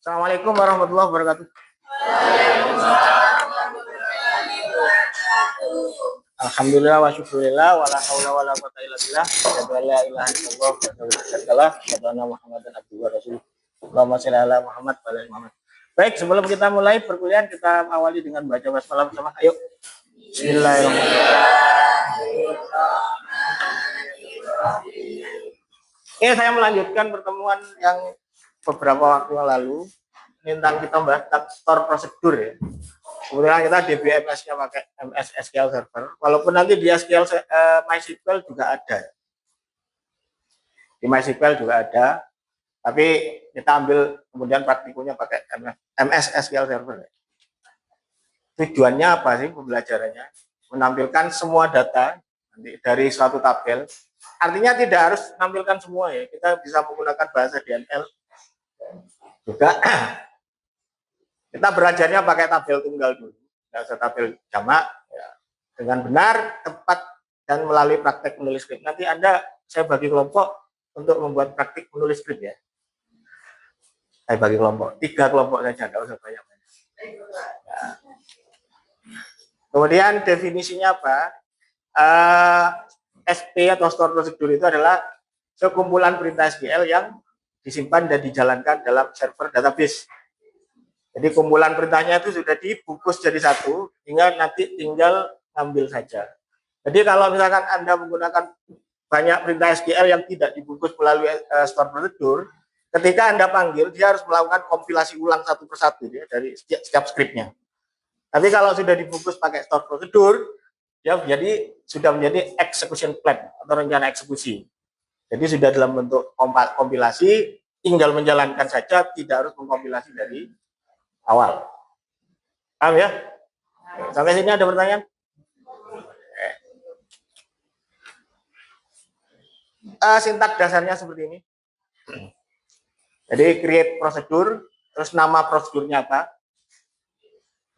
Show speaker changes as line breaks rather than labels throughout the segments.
Assalamualaikum warahmatullahi wabarakatuh. Alhamdulillah wa syukurillah wa la haula wa la quwwata illa billah. Asyhadu an la ilaha illallah wa asyhadu anna Muhammadan abduhu wa rasuluh. Allahumma shalli ala Muhammad wa ala Muhammad. Baik, sebelum kita mulai perkuliahan kita awali dengan baca basmalah bersama. Ayo. Bismillahirrahmanirrahim. Saya melanjutkan pertemuan yang beberapa waktu yang lalu tentang kita bahas tentang store prosedur ya. Kemudian kita DBMS-nya pakai MS SQL Server. Walaupun nanti di SQL MySQL juga ada. Di MySQL juga ada. Tapi kita ambil kemudian praktikunya pakai MS SQL Server. Tujuannya apa sih pembelajarannya? Menampilkan semua data dari suatu tabel. Artinya tidak harus menampilkan semua ya. Kita bisa menggunakan bahasa DML juga. Kita belajarnya pakai tabel tunggal dulu, nggak usah tabel jamak, ya. Dengan benar, tepat, dan melalui praktek menulis skrip. Nanti saya bagi kelompok untuk membuat praktik menulis skrip ya. Saya bagi kelompok, 3 kelompok saja, nggak usah banyak-banyak. Ya. Kemudian definisinya apa? SP atau store prosedur itu adalah sekumpulan perintah SQL yang disimpan dan dijalankan dalam server database. Jadi kumpulan perintahnya itu sudah dibungkus jadi satu, hingga nanti tinggal ngambil saja. Jadi kalau misalkan Anda menggunakan banyak perintah SQL yang tidak dibungkus melalui store prosedur, ketika Anda panggil, dia harus melakukan kompilasi ulang satu persatu ya, dari setiap skripnya. Tapi kalau sudah dibungkus pakai store prosedur, dia sudah menjadi execution plan atau rencana eksekusi. Jadi sudah dalam bentuk kompilasi, tinggal menjalankan saja, tidak harus mengkompilasi dari awal. Paham ya? Sampai sini ada pertanyaan? Sintak dasarnya seperti ini. Jadi create prosedur, terus nama prosedurnya apa,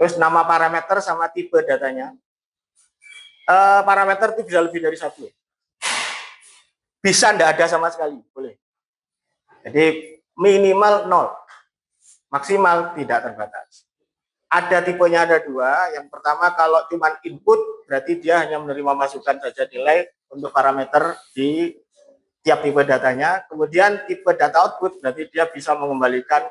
terus nama parameter sama tipe datanya. Parameter itu bisa lebih dari satu. Bisa tidak ada sama sekali, boleh. Jadi minimal 0. Maksimal tidak terbatas. Ada tipenya, ada 2. Yang pertama kalau cuma input, berarti dia hanya menerima masukan saja nilai untuk parameter di tiap tipe datanya. Kemudian tipe data output, berarti dia bisa mengembalikan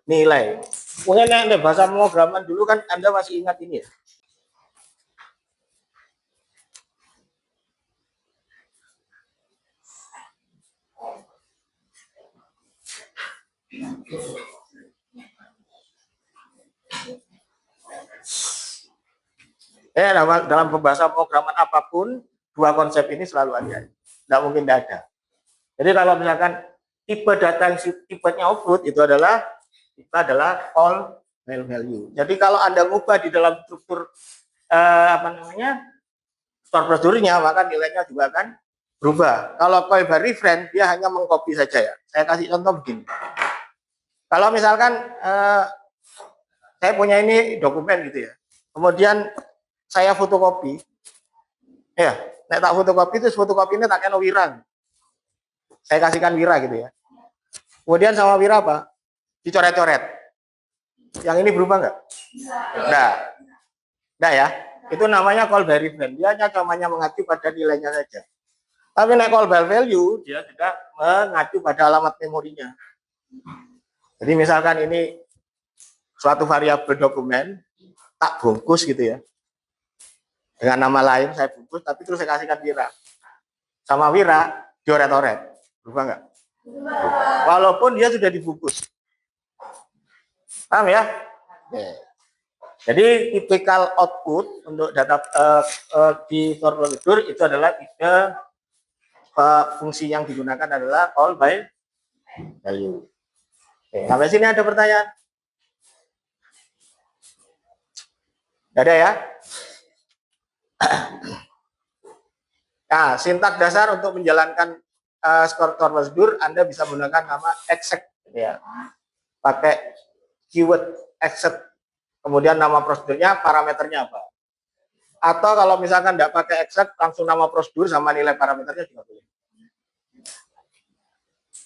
nilai. Mungkin yang bahasa pemrograman dulu kan Anda masih ingat ini ya. Dalam pembahasan pemrograman apapun, 2 konsep ini selalu ada. Tidak mungkin tidak ada. Jadi kalau misalkan tipe data yang tipenya output itu adalah call by value. Jadi kalau Anda ngubah di dalam struktur store prosedurnya, maka nilainya juga akan berubah. Kalau call by reference, dia hanya mengcopy saja ya. Saya kasih contoh begini. Kalau misalkan saya punya ini dokumen gitu ya. Kemudian saya fotokopi, ya, tak fotokopi itu fotokopinya tak kena Wira. Saya kasihkan Wira gitu ya. Kemudian sama Wira apa? Dicoret-coret. Yang ini berubah nggak? Nggak ya. Itu namanya call by reference. Dia hanya mengacu pada nilainya saja. Tapi naik call by value, dia juga mengacu pada alamat memorinya. Jadi misalkan ini suatu variabel dokumen, tak bungkus gitu ya. Dengan nama lain saya bungkus, tapi terus saya kasihkan Wira. Sama Wira, dioret-oret. Berubah nggak? Walaupun dia sudah dibungkus. Paham ya? Jadi typical output untuk data di store prosedur itu adalah fungsi yang digunakan adalah call by value. Sampai sini ada pertanyaan? Tidak ada ya? Nah, sintak dasar untuk menjalankan store prosedur, Anda bisa menggunakan nama exec ya. Pakai keyword exec. Kemudian nama prosedurnya, parameternya apa. Atau kalau misalkan tidak pakai exec, langsung nama prosedur sama nilai parameternya juga boleh.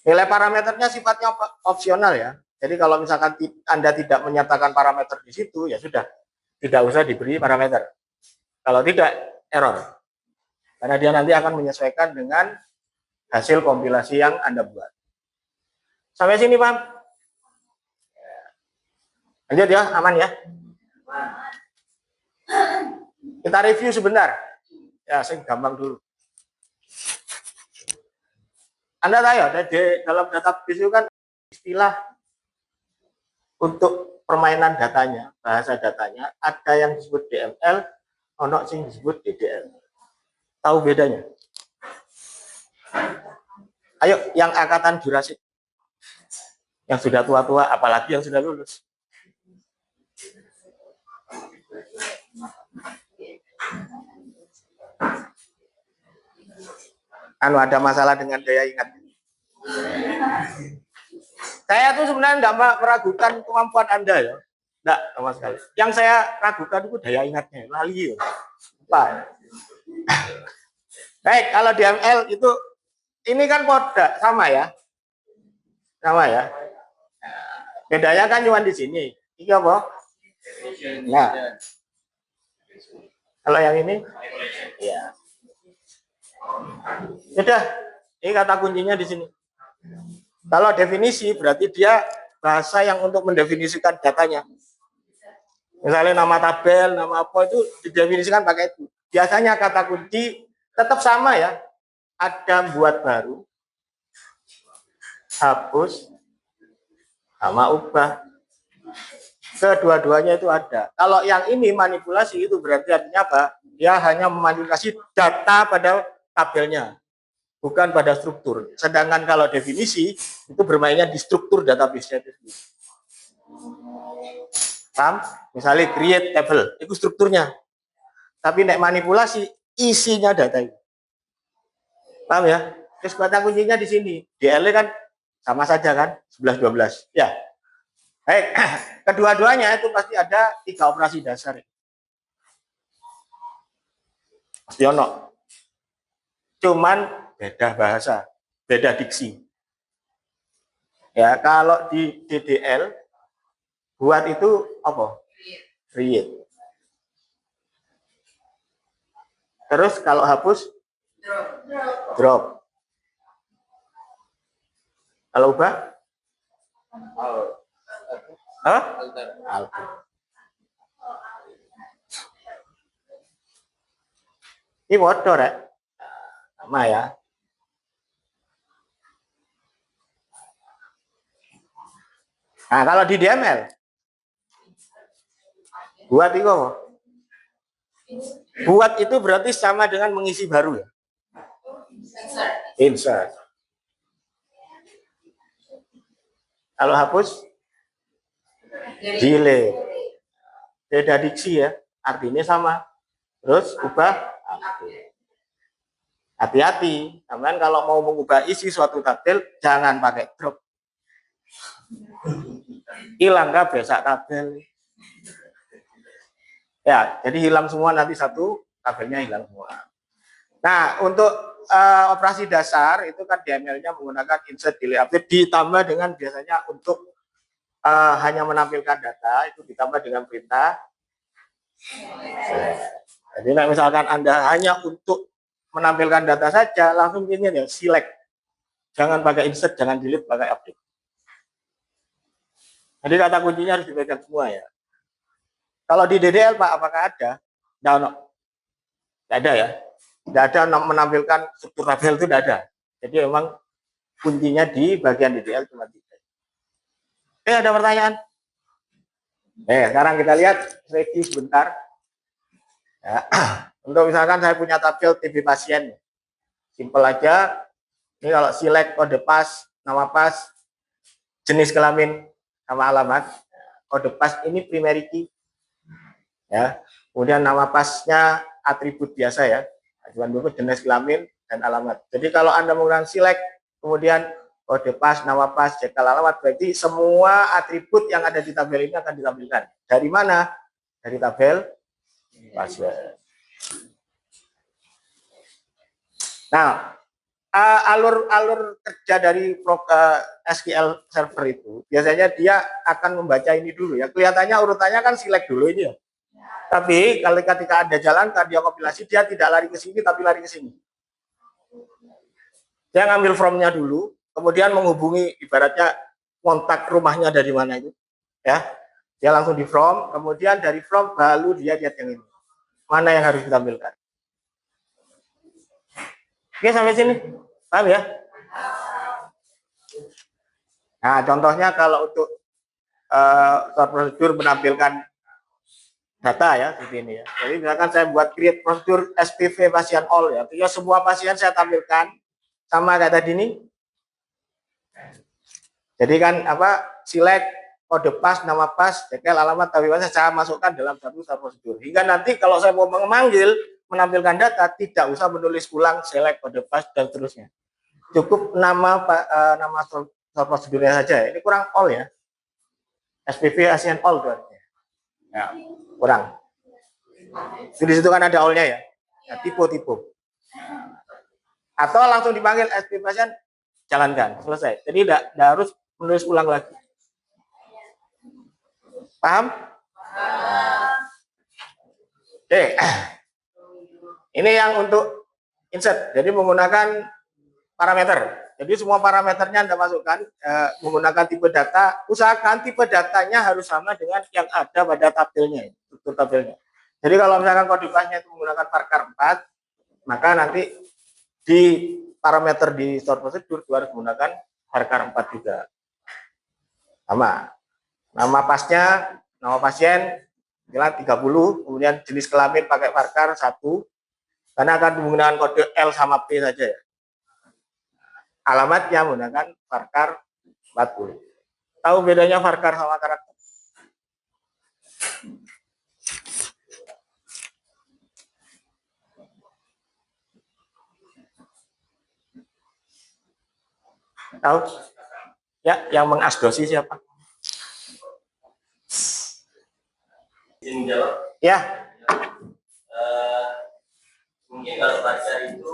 Nilai parameternya sifatnya opsional ya. Jadi kalau misalkan Anda tidak menyatakan parameter di situ, ya sudah, tidak usah diberi parameter. Kalau tidak, error. Karena dia nanti akan menyesuaikan dengan hasil kompilasi yang Anda buat. Sampai sini, paham? Lanjut ya, aman ya? Kita review sebentar. Ya, saya gampang dulu. Anda tahu ya, dalam database itu kan istilah untuk permainan datanya, bahasa datanya, ada yang disebut DML, ono yang disebut DDL. Tahu bedanya? Ayo, yang angkatan Jurassic. Yang sudah tua-tua, apalagi yang sudah lulus. Ada masalah dengan daya ingat. Saya tuh sebenarnya tidak meragukan kemampuan Anda ya. Tidak, sama sekali. Yang saya ragukan itu daya ingatnya. Lali ya. Apa? Baik, kalau DML itu, ini kan kode, sama ya. Sama ya. Bedanya kan cuma di sini. Ini apa? Nah. Kalau yang ini? Ya. Sudah, ini kata kuncinya di sini. Kalau definisi berarti dia bahasa yang untuk mendefinisikan datanya. Misalnya nama tabel, nama apa itu didefinisikan pakai itu. Biasanya kata kunci tetap sama ya. Ada buat baru, hapus, sama ubah. Kedua-duanya itu ada. Kalau yang ini manipulasi itu berarti artinya apa? Dia hanya memanipulasi data pada tabelnya, bukan pada struktur. Sedangkan kalau definisi itu bermainnya di struktur database-nya itu. Paham? Misalnya create table, itu strukturnya. Tapi nek manipulasi isinya data itu. Paham ya? Terus kata kuncinya di sini. DL kan sama saja kan? 11-12. Ya. Baik, kedua-duanya itu pasti ada 3 operasi dasar. Pasti ono. Cuman beda bahasa, beda diksi. Ya, kalau di DDL buat itu apa? Create. Terus kalau hapus drop. Kalau ubah? Alter. Ini motor ya? Sama ya. Nah, kalau di DML buat itu apa? Buat itu berarti sama dengan mengisi baru ya? Insert. Kalau hapus? Delete. Beda diksi ya, artinya sama. Terus ubah. Hati-hati, teman kalau mau mengubah isi suatu tabel jangan pakai drop. Hilang nggak besak tabel. Ya, jadi hilang semua nanti satu tabelnya hilang semua. Nah, untuk operasi dasar itu kan DML-nya menggunakan insert, delete, update ditambah dengan biasanya untuk hanya menampilkan data itu ditambah dengan perintah. Jadi misalkan Anda hanya untuk menampilkan data saja, langsung ini ya select. Jangan pakai insert, jangan delete, pakai update. Jadi kata kuncinya harus dipegang semua ya. Kalau di DDL Pak, apakah ada? Tidak ada ya. Tidak ada menampilkan struktur tabel itu tidak ada. Jadi memang kuncinya di bagian DDL cuma 3. Ada pertanyaan? Sekarang kita lihat review sebentar. Ya. Untuk misalkan saya punya tabel TB pasien, simple aja. Ini kalau select kode pas, nama pas, jenis kelamin sama alamat. Kode pas ini primary key. Ya. Kemudian nama pasnya atribut biasa ya. Ajuan berikut jenis kelamin dan alamat. Jadi kalau Anda menggunakan select, kemudian kode pas, nama pas, cekal alamat, berarti semua atribut yang ada di tabel ini akan ditampilkan. Dari mana? Dari tabel password. Nah, alur kerja dari SQL Server itu biasanya dia akan membaca ini dulu ya. Kelihatannya urutannya kan select dulu ini ya. Tapi kalau ketika ada jalan dia kompilasi, dia tidak lari ke sini tapi lari ke sini. Dia ngambil from-nya dulu, kemudian menghubungi ibaratnya kontak rumahnya dari mana itu, ya. Dia langsung di from, kemudian dari from baru dia lihat yang ini. Mana yang harus ditampilkan. Oke, sampai sini. Paham ya? Nah, contohnya kalau untuk prosedur menampilkan data ya, seperti ini ya. Jadi misalkan saya buat create prosedur SPV pasien all ya, artinya semua pasien saya tampilkan sama kayak tadi ini. Jadi kan select kode pas, nama pas, cekel, alamat, tapi saya masukkan dalam satu prosedur. Hingga nanti kalau saya mau memanggil menampilkan data tidak usah menulis ulang select kode pas dan seterusnya. Cukup nama prosedurnya saja. Ini kurang all ya. SPV ASEAN all berarti. Ya, kurang. Di situ kan ada all-nya ya. Ya, tipe-tipe. Atau langsung dipanggil SPV ASEAN, jalankan, selesai. Jadi tidak harus menulis ulang lagi. Paham? Oke. Ini yang untuk insert. Jadi menggunakan parameter. Jadi semua parameternya Anda masukkan menggunakan tipe data. Usahakan tipe datanya harus sama dengan yang ada pada tabelnya, struktur tabelnya. Jadi kalau misalkan kode pasnya itu menggunakan varchar 4, maka nanti di parameter di store prosedur harus menggunakan varchar 4 juga. Sama. Nama pasnya, nama pasien bilang 30, kemudian jenis kelamin pakai varchar 1, karena akan menggunakan kode L sama P saja ya. Alamatnya menggunakan varchar 40. Tahu bedanya varchar sama karakter? Tahu? Ya, yang mengasdosi siapa? Ya.
Mungkin kalau varchar itu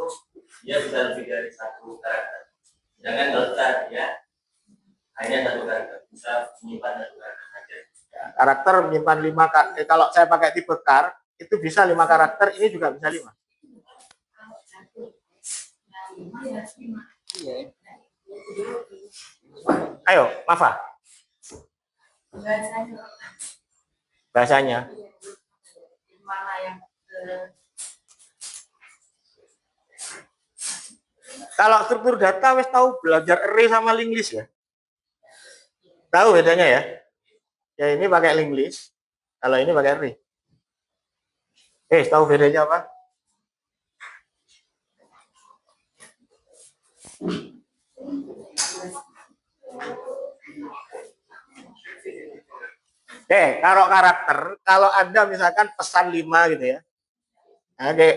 dia bisa lebih dari satu karakter. Jangan daftar ya, hanya satu karakter, bisa menyimpan satu karakter saja.
Ya, karakter menyimpan 5 karakter. Kalau saya pakai tipe char itu bisa 5 karakter, ini juga bisa 5. Ayo, Mafa. Bahasanya. Kalau struktur data wis tahu belajar array sama linked list ya. Tahu bedanya ya? Ya ini pakai linked list, kalau ini pakai array. Tahu bedanya apa? Kalau karakter, kalau Anda misalkan pesan 5 gitu ya.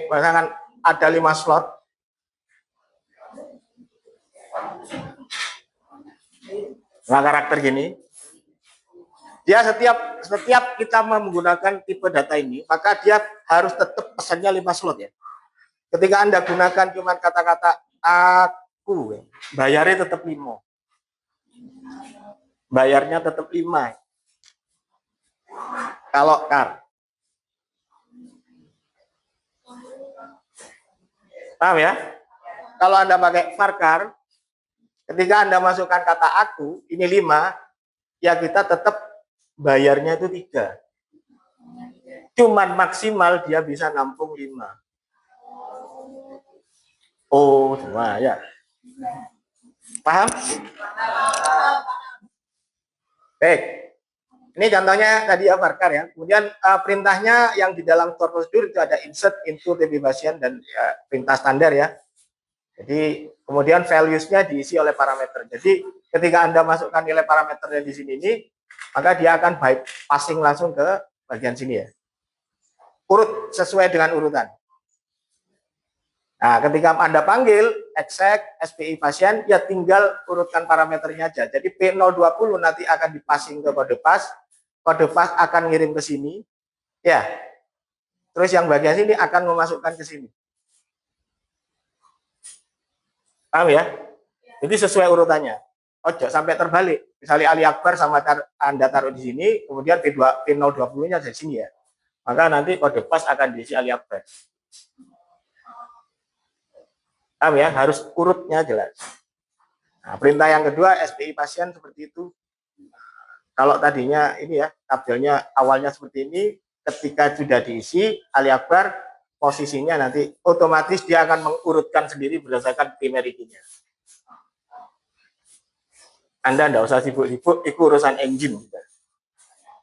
Misalkan ada 5 slot. Nah, karakter gini. Dia setiap kita menggunakan tipe data ini, maka dia harus tetap pesannya 5 slot ya. Ketika Anda gunakan cuma kata-kata aku, bayarnya tetap 5. Bayarnya tetap 5. Kalau char. Paham ya? Kalau Anda pakai varchar, ketika Anda masukkan kata aku, ini 5, ya kita tetap bayarnya itu 3. Cuman maksimal dia bisa nampung 5. Oh, semua ya. Paham? Baik. Ini contohnya tadi ya varchar ya. Kemudian perintahnya yang di dalam store prosedur itu ada insert, into, TB pasien dan perintah standar ya. Jadi kemudian values-nya diisi oleh parameter. Jadi ketika Anda masukkan nilai parameternya di sini ini, maka dia akan bypassing langsung ke bagian sini ya. Urut sesuai dengan urutan. Nah, ketika Anda panggil exec SPI pasien, ya tinggal urutkan parameternya aja. Jadi P020 nanti akan dipassing ke kode pas akan ngirim ke sini. Ya. Terus yang bagian sini akan memasukkan ke sini. Paham ya? Jadi sesuai urutannya. Ojo sampai terbalik. Misalnya Ali Akbar sama Anda taruh di sini, kemudian P020-nya di sini ya. Maka nanti kode pas akan diisi Ali Akbar. Paham ya? Harus urutnya jelas. Nah, perintah yang kedua, SPI pasien seperti itu. Kalau tadinya ini ya, tabelnya awalnya seperti ini, ketika sudah diisi Ali Akbar, posisinya nanti otomatis dia akan mengurutkan sendiri berdasarkan primary key-nya. Anda tidak usah sibuk-sibuk, itu urusan engine.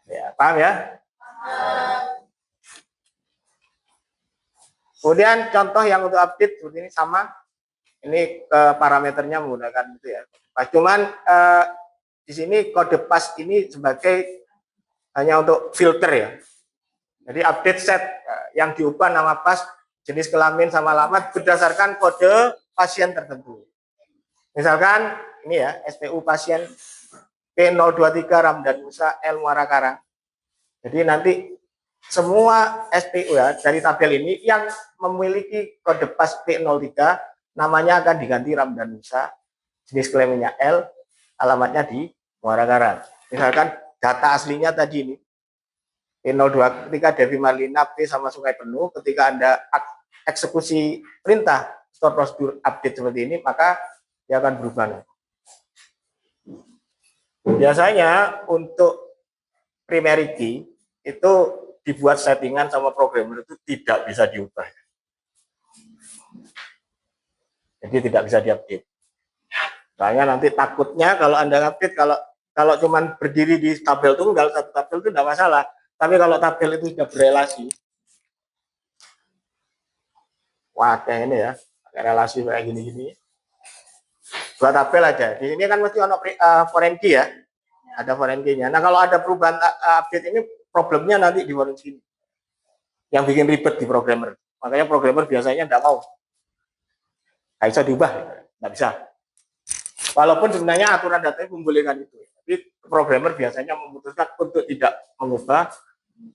Ya, paham ya? Kemudian contoh yang untuk update seperti ini sama. Ini parameternya menggunakan itu ya. Cuman di sini kode pas ini sebagai hanya untuk filter ya. Jadi update set yang diubah nama pas, jenis kelamin sama alamat berdasarkan kode pasien tertentu. Misalkan ini ya, SPU pasien P023 Ramdan Musa L Muara Karang. Jadi nanti semua SPU ya dari tabel ini yang memiliki kode pas P03 namanya akan diganti Ramdan Musa, jenis kelaminnya L, alamatnya di Muara Karang. Misalkan data aslinya tadi ini P02 ketika Devi Marlina P sama Sungai Penuh, ketika Anda eksekusi perintah store prosedur update seperti ini, maka dia akan berubah. Biasanya untuk primary key itu dibuat settingan sama programmer itu tidak bisa diubah. Jadi tidak bisa diupdate. Soalnya nanti takutnya kalau Anda update, kalau cuman berdiri di tabel tunggal, satu tabel itu tidak masalah. Tapi kalau tabel itu sudah berelasi, wah kayak ini ya, relasi kayak gini-gini. Dua tabel aja. Di sini kan mesti ono foreign key ya. Ada foreign key-nya. Nah, kalau ada perubahan update ini problemnya nanti di foreign key. Yang bikin ribet di programmer. Makanya programmer biasanya tidak mau. Nggak bisa diubah, nggak bisa. Walaupun sebenarnya aturan datanya membolehkan itu. Tapi programmer biasanya memutuskan untuk tidak mengubah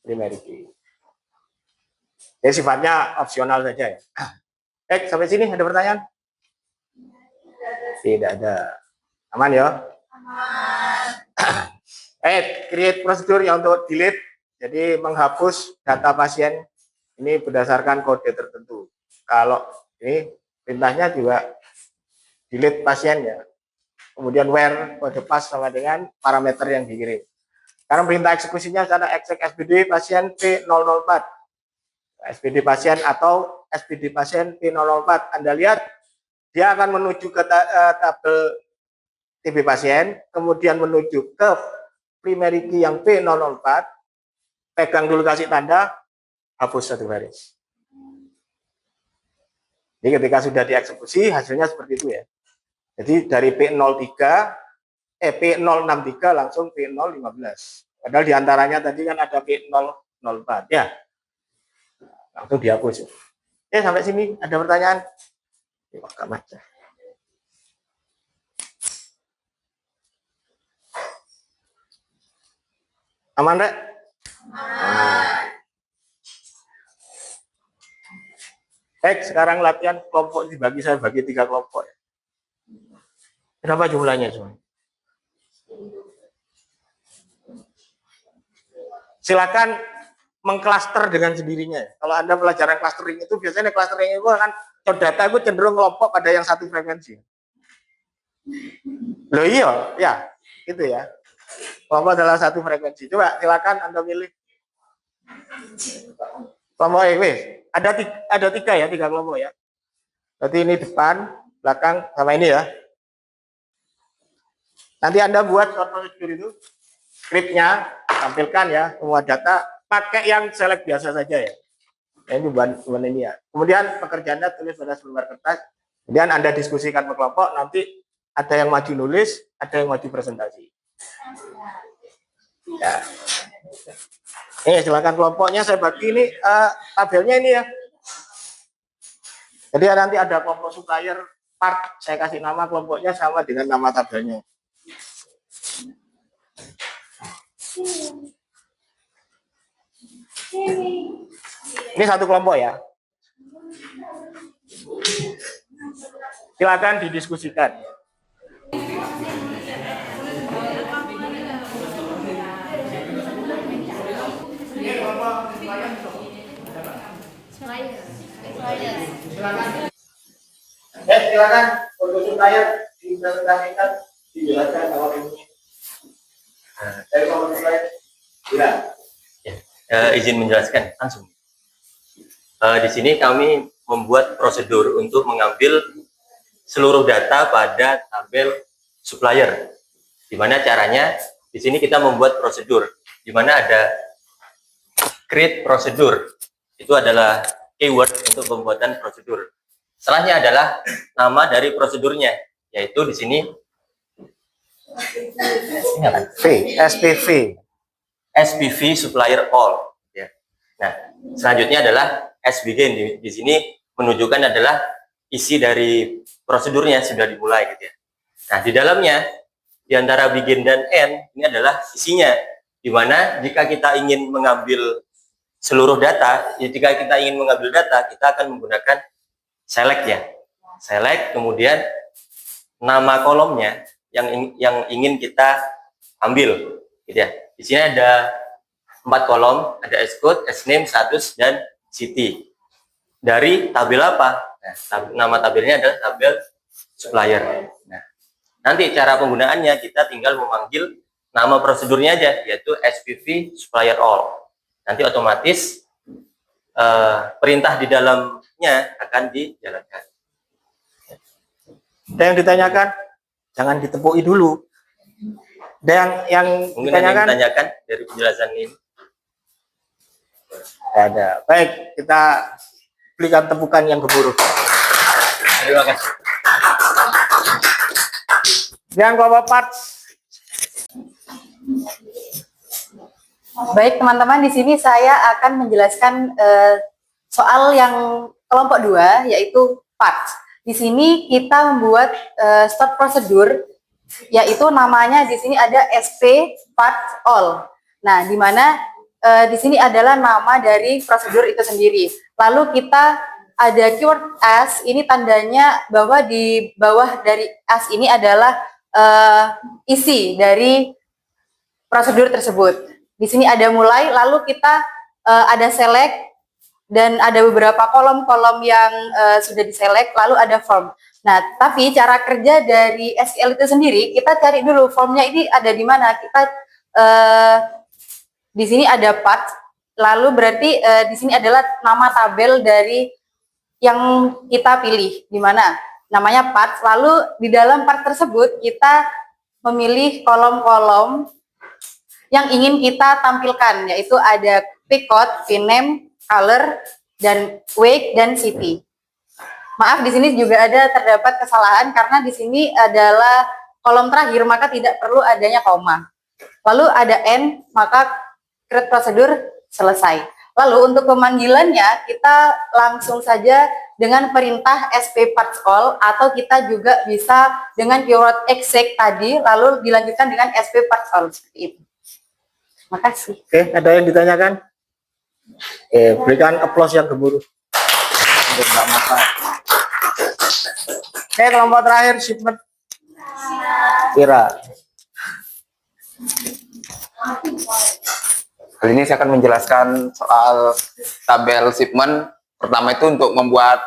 primary key. Jadi sifatnya opsional saja ya. Sampai sini ada pertanyaan? Tidak ada. Aman ya? Aman. Create prosedur yang untuk delete. Jadi menghapus data pasien ini berdasarkan kode tertentu. Kalau ini perintahnya juga delete pasien ya. Kemudian where kode pas sama dengan parameter yang dikirim. Karena perintah eksekusinya ada exec SPD pasien P004. SPD pasien atau SPD pasien P004. Anda lihat dia akan menuju ke tabel TB pasien, kemudian menuju ke primary key yang P004, pegang dulu kasih tanda, hapus satu baris. Jadi ketika sudah dieksekusi, hasilnya seperti itu ya. Jadi dari P063 langsung P015. Padahal diantaranya tadi kan ada P004 ya. Langsung dihapus. Sampai sini ada pertanyaan? Aman, Rek? Baik, sekarang latihan kelompok dibagi, saya bagi 3 kelompok. Berapa jumlahnya cuma? Silakan mengklaster dengan sendirinya. Kalau Anda pelajaran clustering itu biasanya clustering itu akan data itu cenderung kelompok pada yang satu frekuensi. Loh iya, ya, gitu ya. Kelompok adalah satu frekuensi. Coba silakan Anda pilih. Kelompok ada 3 ya, 3 kelompok ya. Berarti ini depan, belakang, sama ini ya. Nanti Anda buat short prosedur itu, scriptnya, tampilkan ya, semua data, pakai yang select biasa saja ya. Ini bukan ini ya. Kemudian pekerjaannya tulis pada selembar kertas, kemudian Anda diskusikan per kelompok, nanti ada yang maju nulis, ada yang maju presentasi. Ya. Silakan kelompoknya saya bagi ini tabelnya ini ya. Jadi nanti ada kelompok supplier part, saya kasih nama kelompoknya sama dengan nama tabelnya. Ini satu kelompok ya. Silakan didiskusikan. Silakan untuk supplier dipresentasikan, dijelaskan awal ini. Dari supplier, silakan.
Izin menjelaskan langsung. Di sini kami membuat prosedur untuk mengambil seluruh data pada tabel supplier. Di mana caranya? Di sini kita membuat prosedur, di mana ada create prosedur. Itu adalah keyword untuk pembuatan prosedur. Setelahnya adalah nama dari prosedurnya, yaitu di sini
SPV.
SPV supplier all. Ya. Nah, selanjutnya adalah SBegin. Di sini menunjukkan adalah isi dari prosedurnya sudah dimulai gitu ya. Nah, di dalamnya di antara begin dan end ini adalah isinya, di mana jika kita ingin mengambil seluruh data, jika kita ingin mengambil data, kita akan menggunakan select ya. Select, kemudian nama kolomnya yang ingin kita ambil gitu ya. Di sini ada 4 kolom, ada S-code, S-name, status, dan city. Dari tabel apa? Nah, nama tabelnya adalah tabel supplier. Nah, nanti cara penggunaannya kita tinggal memanggil nama prosedurnya aja, yaitu SPV supplier all. Nanti otomatis perintah di dalamnya akan dijalankan.
Ada yang ditanyakan? Jangan ditepui dulu. Dan yang
mungkin ditanyakan dari penjelasan ini.
Ada. Baik, kita berikan tepukan yang gemuruh.
Terima kasih.
Yang Bapak Parts.
Baik teman-teman, di sini saya akan menjelaskan soal yang kelompok 2, yaitu parts. Di sini kita membuat start prosedur, yaitu namanya di sini ada SP parts all. Nah, di mana di sini adalah nama dari prosedur itu sendiri. Lalu kita ada keyword as, ini tandanya bahwa di bawah dari as ini adalah isi dari prosedur tersebut. Di sini ada mulai, lalu kita ada select, dan ada beberapa kolom-kolom yang sudah diselect, lalu ada form. Nah, tapi cara kerja dari SQL itu sendiri, kita cari dulu formnya ini ada di mana. Kita di sini ada part, lalu berarti di sini adalah nama tabel dari yang kita pilih, di mana namanya part. Lalu di dalam part tersebut kita memilih kolom-kolom yang ingin kita tampilkan, yaitu ada pcode, vname, color, dan week, dan city. Maaf, di sini juga ada terdapat kesalahan karena di sini adalah kolom terakhir, maka tidak perlu adanya koma. Lalu ada end, maka create prosedur selesai. Lalu untuk pemanggilannya kita langsung saja dengan perintah sp parts all, atau kita juga bisa dengan keyword exec tadi lalu dilanjutkan dengan sp parts all seperti itu. Terima kasih.
Oke, ada yang ditanyakan? Berikan applause yang gemuruh. Enggak masalah. Oke, kelompok terakhir shipment. Kira.
Kali ini saya akan menjelaskan soal tabel shipment. Pertama itu untuk membuat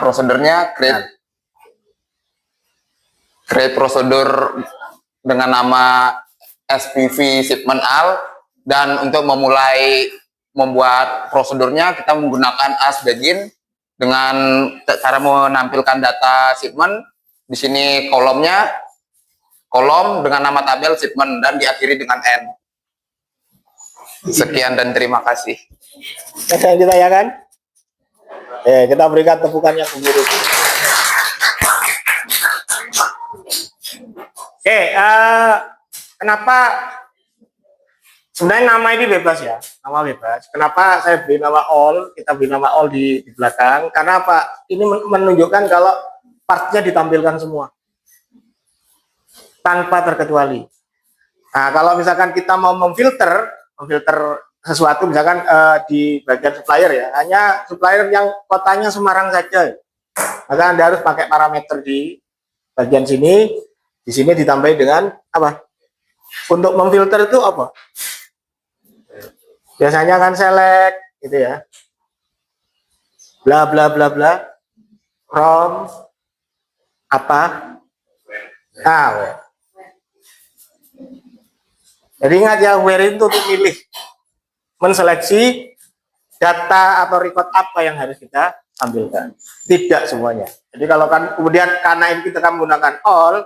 prosedurnya create prosedur dengan nama SPV shipment all, dan untuk memulai membuat prosedurnya kita menggunakan as begin dengan cara menampilkan data shipment. Di sini kolomnya kolom dengan nama tabel shipment dan diakhiri dengan n. Sekian dan terima kasih.
Ada yang ditanyakan? Kita berikan tepukan yang gemuruh. Kenapa sebenarnya nama ini bebas ya, nama bebas. Kenapa saya beri nama all, kita beri nama all di belakang? Karena apa? Ini menunjukkan kalau partnya ditampilkan semua tanpa terkecuali. Nah, kalau misalkan kita mau memfilter sesuatu, misalkan di bagian supplier ya, hanya supplier yang kotanya Semarang saja. Maka Anda harus pakai parameter di bagian sini, di sini ditambah dengan apa? Untuk memfilter itu apa? Biasanya kan select gitu ya. Bla bla bla bla from apa? Nah, jadi ingat ya, where itu untuk milih, menseleksi data atau record apa yang harus kita tampilkan. Tidak semuanya. Jadi kalau kan kemudian karena ini kita akan menggunakan all,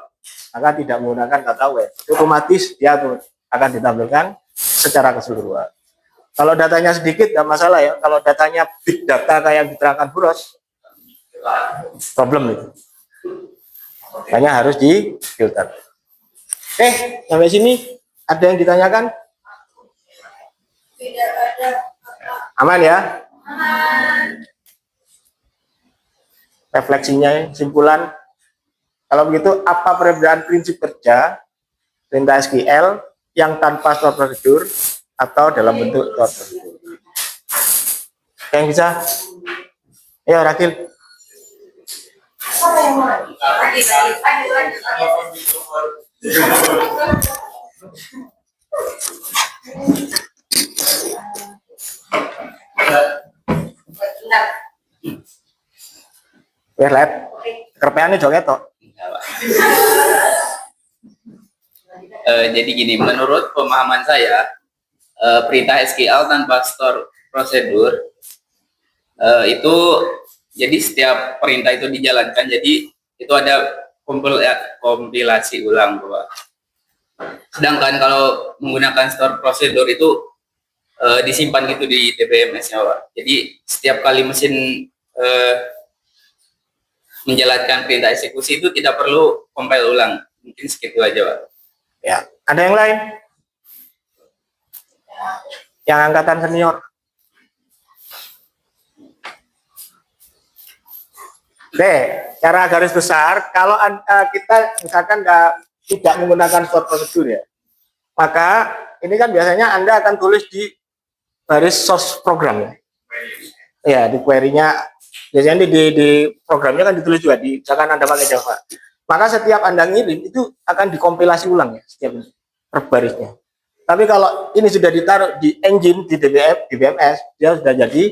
maka tidak menggunakan kata where. Otomatis dia akan ditampilkan secara keseluruhan. Kalau datanya sedikit tidak masalah ya. Kalau datanya big data kayak yang diterangkan Buros, problem itu. Hanya harus di filter. Oke, sampai sini ada yang ditanyakan? Aman ya? Refleksinya, simpulan. Kalau begitu, apa perbedaan prinsip kerja perintah SQL yang tanpa store prosedur atau dalam bentuk store prosedur? Yang bisa? Ya, Rakil. Ya, lihat. Kerpeannya joget toh.
Jadi gini, menurut pemahaman saya, perintah SQL tanpa store prosedur itu, jadi setiap perintah itu dijalankan, jadi itu ada kompilasi ulang, bahwa sedangkan kalau menggunakan store prosedur itu disimpan gitu di DBMS-nya, Pak. Jadi setiap kali mesin menjalankan perintah eksekusi itu tidak perlu compile ulang. Mungkin segitu aja, Pak.
Ya, ada yang lain? Yang angkatan senior. Oke, cara garis besar, kalau kita misalkan tidak menggunakan store prosedur ya, maka ini kan biasanya Anda akan tulis di baris source program ya. Ya, di query-nya biasanya di programnya kan ditulis juga, misalkan Anda pakai Java. Maka setiap Anda ngirim itu akan dikompilasi ulang ya, setiap per barisnya. Tapi kalau ini sudah ditaruh di engine, di DBMS, dia sudah jadi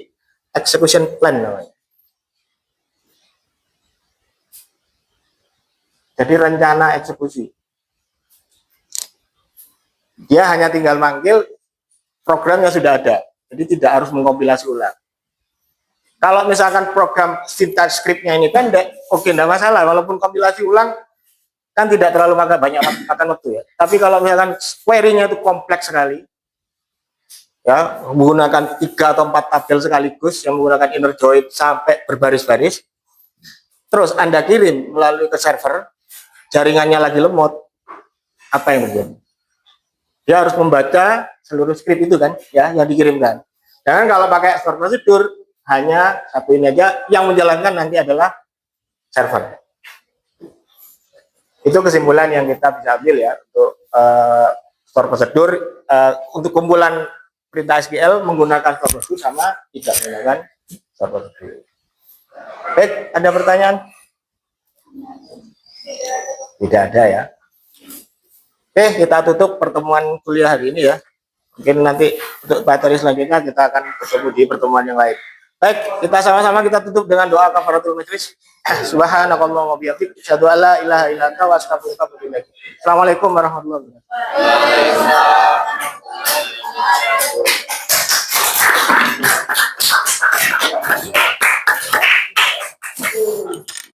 execution plan namanya. Jadi rencana eksekusi. Dia hanya tinggal manggil program yang sudah ada. Jadi tidak harus mengkompilasi ulang. Kalau misalkan program syntax script-nya ini pendek, oke, tidak masalah. Walaupun kompilasi ulang, kan tidak terlalu makan waktu ya. Tapi kalau misalkan query-nya itu kompleks sekali, ya, menggunakan 3 atau 4 tabel sekaligus, yang menggunakan inner join sampai berbaris-baris, terus Anda kirim melalui ke server, jaringannya lagi lemot, apa yang terjadi? Dia harus membaca seluruh script itu kan, ya, yang dikirimkan. Dan kalau pakai store prosedur, hanya satu ini aja, yang menjalankan nanti adalah server. Itu kesimpulan yang kita bisa ambil ya untuk store prosedur. Untuk kumpulan perintah SQL menggunakan store prosedur sama tidak menggunakan store prosedur. Baik, ada pertanyaan? Tidak ada ya. Oke, kita tutup pertemuan kuliah hari ini ya. Mungkin nanti untuk materi selanjutnya kita akan ketemu di pertemuan yang lain. Baik, kita sama-sama kita tutup dengan doa kafaratul majlis. Subhanakallahumma wa bihamdik, asyhadu an la ilaha illa anta wa astaghfiruka wa atubu ilaik. Assalamualaikum warahmatullahi wabarakatuh.